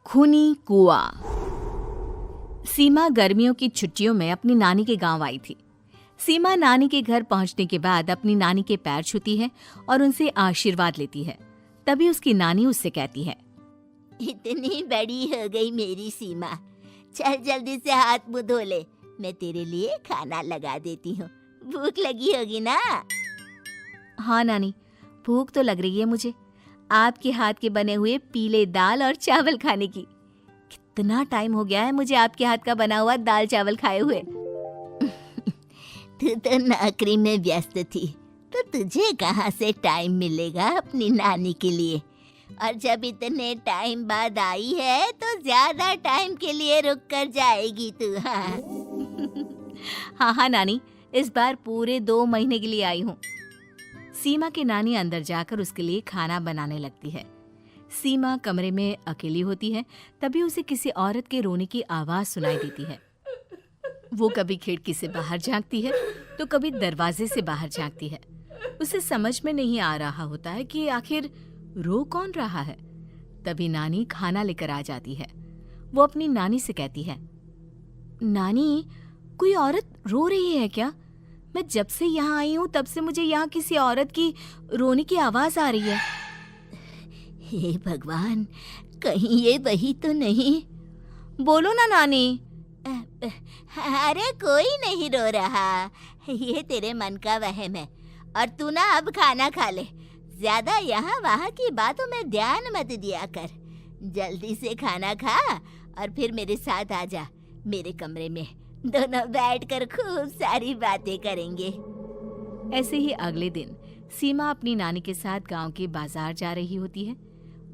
खूनी कुआं। सीमा गर्मियों की छुट्टियों में अपनी नानी के गांव आई थी। सीमा नानी के घर पहुंचने के बाद अपनी नानी के पैर छूती है और उनसे आशीर्वाद लेती है। तभी उसकी नानी उससे कहती है, इतनी बड़ी हो गई मेरी सीमा, चल जल्दी से हाथ मुंह धो ले, मैं तेरे लिए खाना लगा देती हूँ। भूख लगी होगी ना? हाँ नानी, भूख तो लग रही है मुझे, आपके हाथ के बने हुए पीले दाल और चावल खाने की। कितना टाइम हो गया है मुझे आपके हाथ का बना हुआ दाल चावल खाए हुए। तू तो नौकरी में व्यस्त थी, तो तुझे कहाँ से टाइम मिलेगा अपनी नानी के लिए? और जब इतने टाइम बाद आई है तो ज्यादा टाइम के लिए रुक कर जाएगी तू। हाँ हाँ नानी, इस बार पूरे 2 महीने के लिए आई हूँ। सीमा की नानी अंदर जाकर उसके लिए खाना बनाने लगती है। सीमा कमरे में अकेली होती है, तभी उसे किसी औरत के रोने की आवाज सुनाई देती है। वो कभी खिड़की से बाहर झांकती है तो कभी दरवाजे से बाहर झांकती है। उसे समझ में नहीं आ रहा होता है कि आखिर रो कौन रहा है। तभी नानी खाना लेकर आ जाती है। वो अपनी नानी से कहती है, नानी, कोई औरत रो रही है क्या? मैं जब से यहाँ आई हूँ तब से मुझे यहाँ किसी औरत की रोने की आवाज आ रही है। हे भगवान, कहीं ये वही तो नहीं? बोलो ना नानी। अरे कोई नहीं रो रहा, ये तेरे मन का वहम है। और तू ना अब खाना खा ले, ज्यादा यहाँ वहाँ की बातों में ध्यान मत दिया कर। जल्दी से खाना खा और फिर मेरे साथ आ जा मेरे कमरे में, दोनों बैठकर खूब सारी बातें करेंगे। ऐसे ही अगले दिन सीमा अपनी नानी के साथ गांव के बाजार जा रही होती है।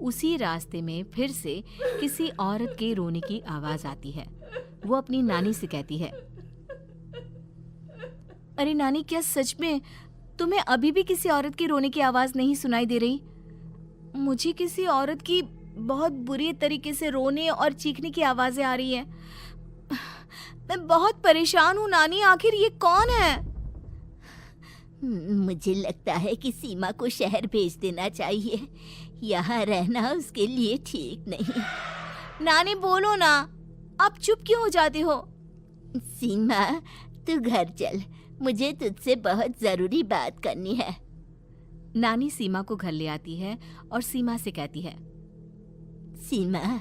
उसी रास्ते में फिर से किसी औरत के रोने की आवाज आती है। वो अपनी नानी से कहती है, अरे नानी, क्या सच में तुम्हें अभी भी किसी औरत की रोने की आवाज नहीं सुनाई दे रही? मुझे किसी औरत की बहुत बुरी तरीके से रोने और चीखने की आवाजें आ रही हैं। मैं बहुत परेशान हूँ नानी, आखिर ये कौन है? मुझे लगता है कि सीमा को शहर भेज देना चाहिए, यहाँ रहना उसके लिए ठीक नहीं। नानी बोलो ना, आप चुप क्यों हो जाते हो? सीमा, तू घर चल, मुझे तुझसे बहुत जरूरी बात करनी है। नानी सीमा को घर ले आती है और सीमा से कहती है, सीमा,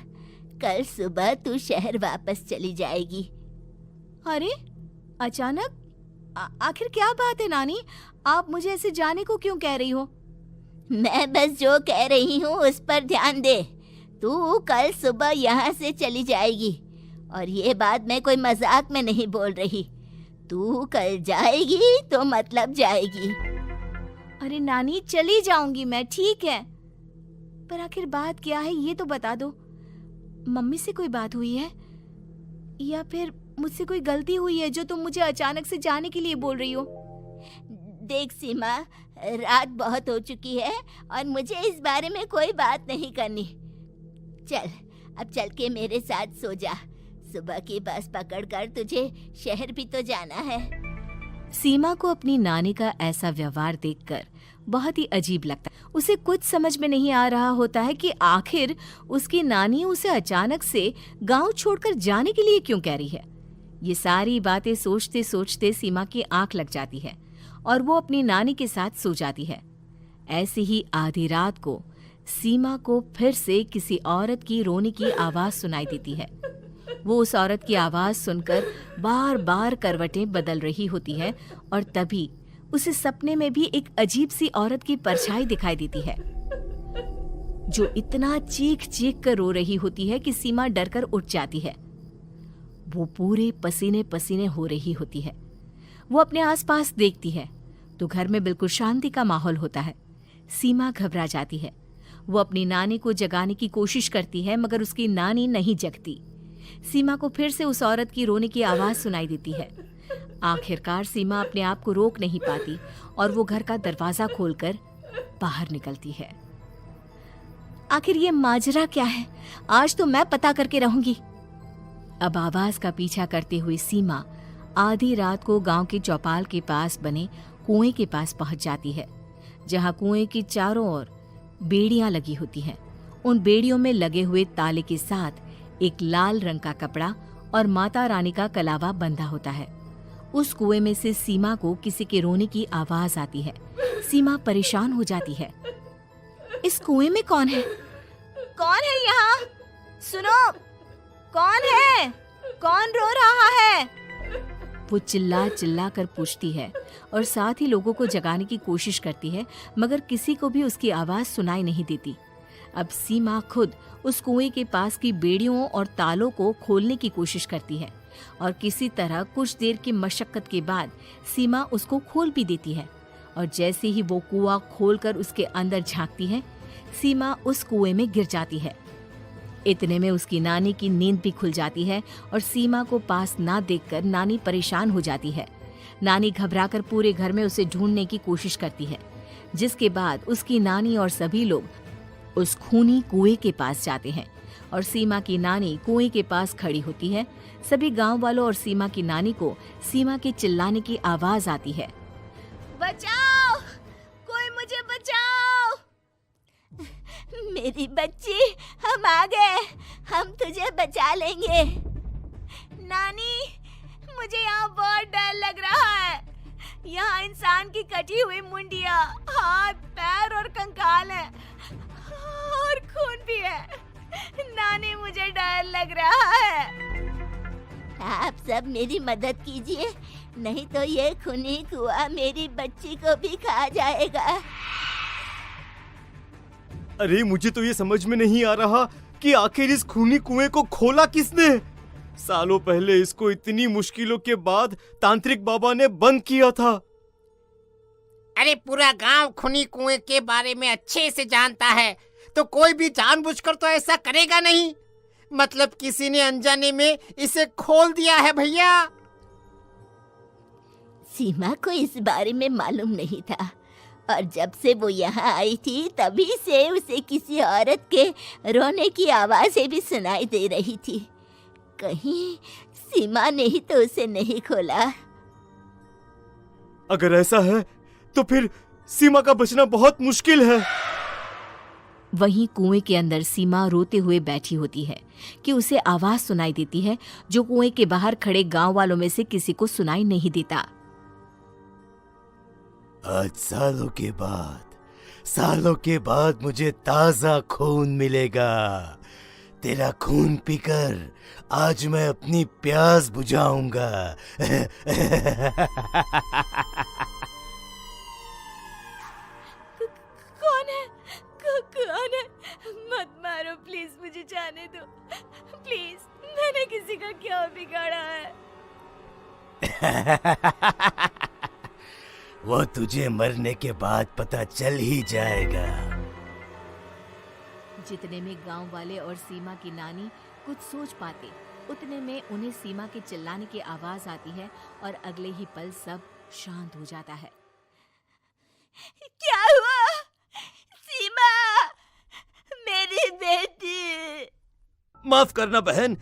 कल सुबह तू शहर वापस चली जाएगी। अरे अचानक? आखिर क्या बात है नानी, आप मुझे ऐसे जाने को क्यों कह रही हो? मैं बस जो कह रही हूँ उस पर ध्यान दे। तू कल सुबह यहाँ से चली जाएगी, और ये बात मैं कोई मजाक में नहीं बोल रही। तू कल जाएगी तो मतलब जाएगी। अरे नानी, चली जाऊंगी मैं, ठीक है, पर आखिर बात क्या है ये तो बता दो। मम्मी से कोई बात हुई है या फिर मुझसे कोई गलती हुई है जो तुम मुझे अचानक से जाने के लिए बोल रही हो? देख सीमा, रात बहुत हो चुकी है और मुझे इस बारे में कोई बात नहीं करनी। चल, अब चल के मेरे साथ सो जा। सुबह की बस पकड़कर तुझे शहर भी तो जाना है। सीमा को अपनी नानी का ऐसा व्यवहार देखकर बहुत ही अजीब लगता है। उसे कुछ समझ में नहीं आ रहा होता है कि आखिर उसकी नानी उसे अचानक से गांव छोड़कर जाने के लिए क्यों कह रही है। ये सारी बातें सोचते सोचते सीमा की आंख लग जाती है और वो अपनी नानी के साथ सो जाती है। ऐसी ही आधी रात को सीमा को फिर से किसी औरत की रोने की आवाज सुनाई देती है। वो उस औरत की आवाज सुनकर बार बार करवटें बदल रही होती है और तभी उसे सपने में भी एक अजीब सी औरत की परछाई दिखाई देती है, जो इतना चीख चीख कर रो रही होती है कि सीमा डरकर उठ जाती है। वो पूरे पसीने पसीने हो रही होती है। वो अपने आसपास देखती है तो घर में बिल्कुल शांति का माहौल होता है। सीमा घबरा जाती है। वो अपनी नानी को जगाने की कोशिश करती है, मगर उसकी नानी नहीं जगती। सीमा को फिर से उस औरत की रोने की आवाज सुनाई देती है। आखिरकार सीमा अपने आप को रोक नहीं पाती और वो घर का दरवाजा खोलकर बाहर निकलती है। आखिर ये माजरा क्या है? आज तो मैं पता करके रहूंगी। अब आवाज का पीछा करते हुए सीमा आधी रात को गांव के चौपाल के पास बने कुएं के पास पहुंच जाती है, जहां कुएं की चारों ओर बेड़ियां लगी होती हैं। उन बेड़ियों में लगे हुए ताले के साथ एक लाल रंग का कपड़ा और माता रानी का कलावा बंधा होता है। उस कुएं में से सीमा को किसी के रोने की आवाज आती है। सीमा परेशान हो जाती है। इस कुएं में कौन है? कौन है यहाँ? सुनो, कौन है? कौन रो रहा है? वो चिल्ला चिल्ला कर पूछती है और साथ ही लोगों को जगाने की कोशिश करती है, मगर किसी को भी उसकी आवाज सुनाई नहीं देती। अब सीमा खुद उस कुएं के पास की बेड़ियों और तालों को खोलने की कोशिश करती है और किसी तरह कुछ देर की मशक्कत के बाद सीमा उसको खोल भी देती है। और जैसे ही वो कुआं खोलकर उसके अंदर झांकती है, सीमा उस कुएं में गिर जाती है। इतने में उसकी नानी की नींद भी खुल जाती है और सीमा को पास ना देखकर नानी परेशान हो जाती है। नानी घबराकर पूरे घर में उसे ढूंढने की कोशिश करती है, जिसके बाद उसकी नानी और सभी लोग उस खूनी कुएं के पास जाते हैं और सीमा की नानी कुएं के पास खड़ी होती है। सभी गांव वालों और सीमा की नानी को सीमा के चिल्लाने की आवाज आती है। बचाओ, कोई मुझे बचाओ। मेरी बच्ची, हम आ गए, हम तुझे बचा लेंगे। नानी, मुझे यहाँ बहुत डर लग रहा है। यहाँ इंसान की कटी हुई मुंडिया, हाथ, पैर और कंकाल है और खून भी है। नानी, मुझे डर लग रहा है। आप सब मेरी मदद कीजिए, नहीं तो ये खूनी कुआं मेरी बच्ची को भी खा जाएगा। अरे मुझे तो ये समझ में नहीं आ रहा कि आखिर इस खूनी कुएं को खोला किसने। सालों पहले इसको इतनी मुश्किलों के बाद तांत्रिक बाबा ने बंद किया था। अरे पूरा गांव खूनी कुएं के बारे में अच्छे से जानता है, तो कोई भी जानबूझकर तो ऐसा करेगा नहीं। मतलब किसी ने अनजाने में इसे खोल दिया है भैया। सीमा को इस बारे में मालूम नहीं था और जब से वो यहाँ आई थी तभी से उसे किसी औरत के रोने की आवाज़ें भी सुनाई दे रही थी। कहीं सीमा ने ही तो उसे नहीं खोला। अगर ऐसा है तो फिर सीमा का बचना बहुत मुश्किल है। वहीं कुएं के अंदर सीमा रोते हुए बैठी होती है कि उसे आवाज सुनाई देती है जो कुएं के बाहर खड़े गांव वालों में से किसी को सुनाई नहीं देता। आज सालों के बाद मुझे ताजा खून मिलेगा। तेरा खून पीकर आज मैं अपनी प्यास बुझाऊंगा। कौन है? कौन है? मत मारो प्लीज, मुझे जाने दो प्लीज। मैंने किसी का क्या बिगाड़ा है? वो तुझे मरने के बाद पता चल ही जाएगा। जितने में गांव वाले और सीमा की नानी कुछ सोच पाते, उतने में उन्हें सीमा के चिल्लाने की आवाज आती है और अगले ही पल सब शांत हो जाता है। क्या हुआ? सीमा, मेरी बेटी। माफ करना बहन,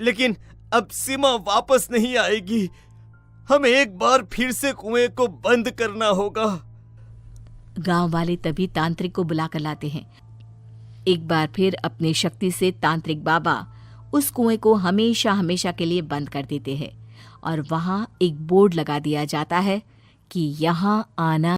लेकिन अब सीमा वापस नहीं आएगी। हमें एक बार फिर से कुएं को बंद करना होगा। गांव वाले तभी तांत्रिक को बुलाकर लाते हैं। एक बार फिर अपनी शक्ति से तांत्रिक बाबा उस कुएं को हमेशा हमेशा के लिए बंद कर देते हैं और वहां एक बोर्ड लगा दिया जाता है कि यहाँ आना